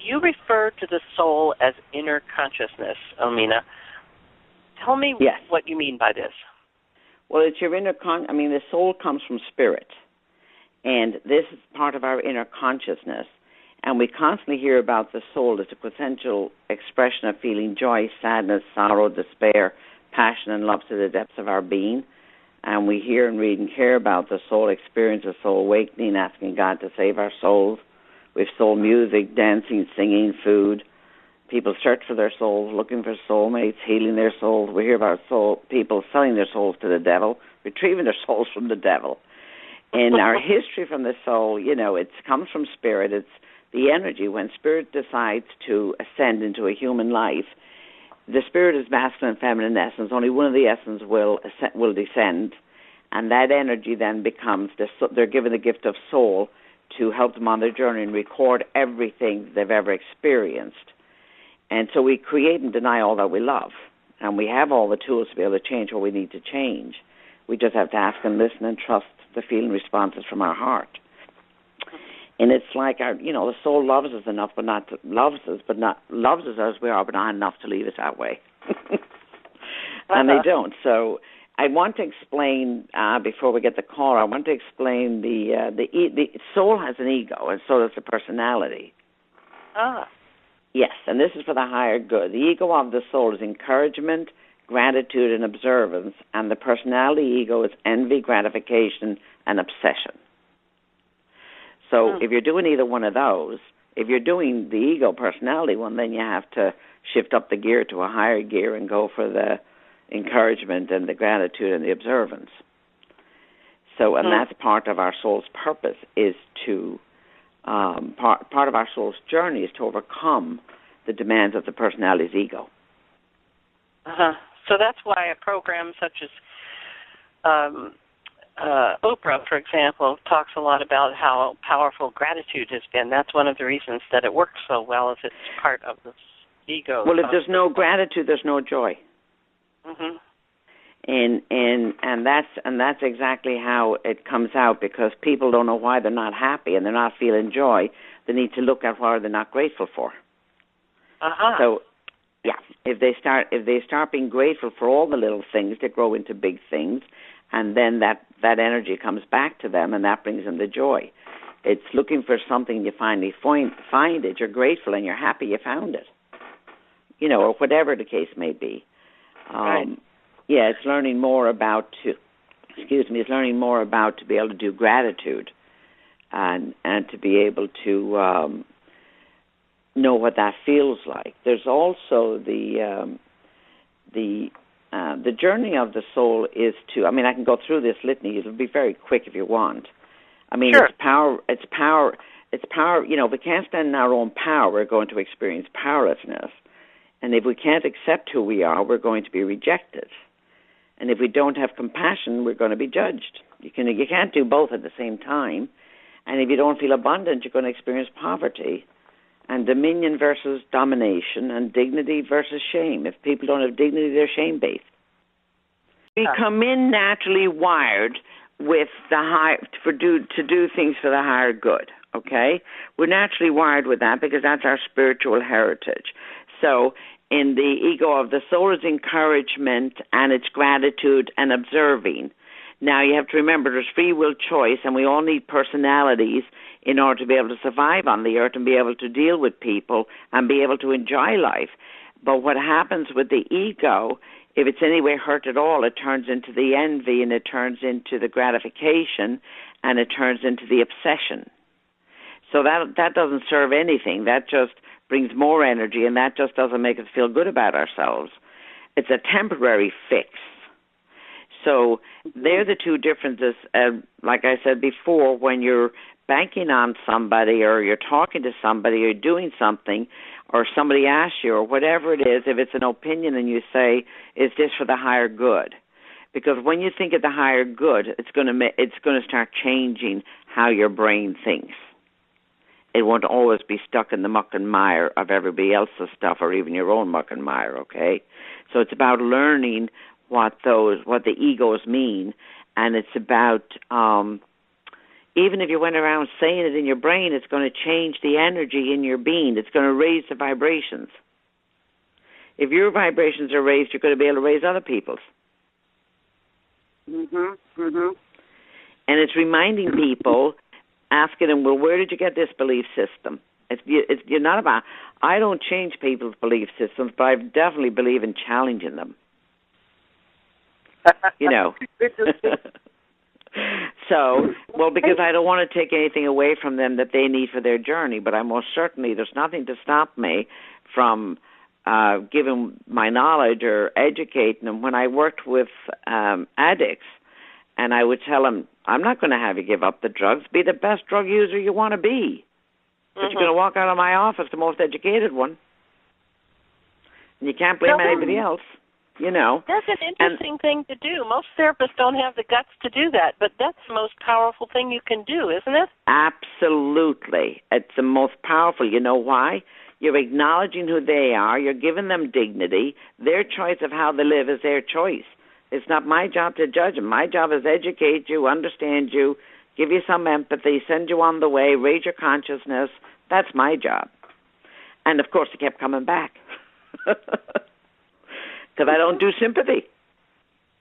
you refer to the soul as inner consciousness, Omena. Tell me Yes. what you mean by this. Well, it's your inner the soul comes from spirit, and this is part of our inner consciousness. And we constantly hear about the soul as a quintessential expression of feeling joy, sadness, sorrow, despair, passion, and love to the depths of our being. And we hear and read and hear about the soul experience, the soul awakening, asking God to save our souls. We have soul music, dancing, singing, food. People search for their souls, looking for soulmates, healing their souls. We hear about people selling their souls to the devil, retrieving their souls from the devil. In our history from the soul, it comes from spirit. It's the energy. When spirit decides to ascend into a human life, the spirit is masculine and feminine essence. Only one of the essence will descend, and that energy then becomes, they're given the gift of soul to help them on their journey and record everything they've ever experienced. And so we create and deny all that we love, and we have all the tools to be able to change what we need to change. We just have to ask and listen and trust the feeling responses from our heart. And it's like the soul loves us enough, loves us as we are, but not enough to leave us that way. And they don't. So I want to explain before we get the call. I want to explain the soul has an ego, and so does the personality. Yes, and this is for the higher good. The ego of the soul is encouragement, gratitude, and observance, and the personality ego is envy, gratification, and obsession. So if you're doing either one of those, if you're doing the ego personality one, then you have to shift up the gear to a higher gear and go for the encouragement and the gratitude and the observance. So, and that's part of our soul's purpose, is to, part of our soul's journey is to overcome the demands of the personality's ego. So that's why a program such as Oprah, for example, talks a lot about how powerful gratitude has been. That's one of the reasons that it works so well, is it's part of the ego. Well, if there's no gratitude, there's no joy. And that's exactly how it comes out, because people don't know why they're not happy and they're not feeling joy. They need to look at what they're not grateful for. So, yeah, if they start being grateful for all the little things, they grow into big things, and then that energy comes back to them, and that brings them the joy. It's looking for something, you finally find it, you're grateful and you're happy you found it, or whatever the case may be. Right. Yeah, it's learning more about to be able to do gratitude, and to be able to know what that feels like. There's also the journey of the soul is to. I mean, I can go through this litany. It'll be very quick if you want. I mean, sure. It's power. It's power. If we can't stand in our own power, we're going to experience powerlessness. And if we can't accept who we are, we're going to be rejected. And if we don't have compassion, we're going to be judged. You can't do both at the same time. And if you don't feel abundant, you're going to experience poverty, and dominion versus domination, and dignity versus shame. If people don't have dignity, they're shame-based. We come in naturally wired with to do things for the higher good. Okay, we're naturally wired with that because that's our spiritual heritage. So, in the ego of the soul is encouragement, and it's gratitude and observing. Now, you have to remember there's free will choice, and we all need personalities in order to be able to survive on the earth and be able to deal with people and be able to enjoy life. But what happens with the ego, if it's any way hurt at all, it turns into the envy, and it turns into the gratification, and it turns into the obsession. So that doesn't serve anything. That just brings more energy, and that just doesn't make us feel good about ourselves. It's a temporary fix. So they're the two differences. Like I said before, when you're banking on somebody, or you're talking to somebody, or doing something, or somebody asks you, or whatever it is, if it's an opinion and you say, is this for the higher good? Because when you think of the higher good, it's going to start changing how your brain thinks. It won't always be stuck in the muck and mire of everybody else's stuff, or even your own muck and mire, okay? So it's about learning what the egos mean, and it's about Even if you went around saying it in your brain, it's going to change the energy in your being. It's going to raise the vibrations. If your vibrations are raised, you're going to be able to raise other people's. And it's reminding people, asking them, well, where did you get this belief system? You're not about, I don't change people's belief systems, but I definitely believe in challenging them. You know. So, well, because I don't want to take anything away from them that they need for their journey, but I most certainly, there's nothing to stop me from giving my knowledge or educating them. When I worked with addicts, and I would tell them, I'm not going to have you give up the drugs. Be the best drug user you want to be. But you're going to walk out of my office the most educated one. And you can't blame anybody else, you know. That's an interesting thing to do. Most therapists don't have the guts to do that, but that's the most powerful thing you can do, isn't it? Absolutely. It's the most powerful. You know why? You're acknowledging who they are. You're giving them dignity. Their choice of how they live is their choice. It's not my job to judge them. My job is educate you, understand you, give you some empathy, send you on the way, raise your consciousness. That's my job. And, of course, it kept coming back. Because I don't do sympathy.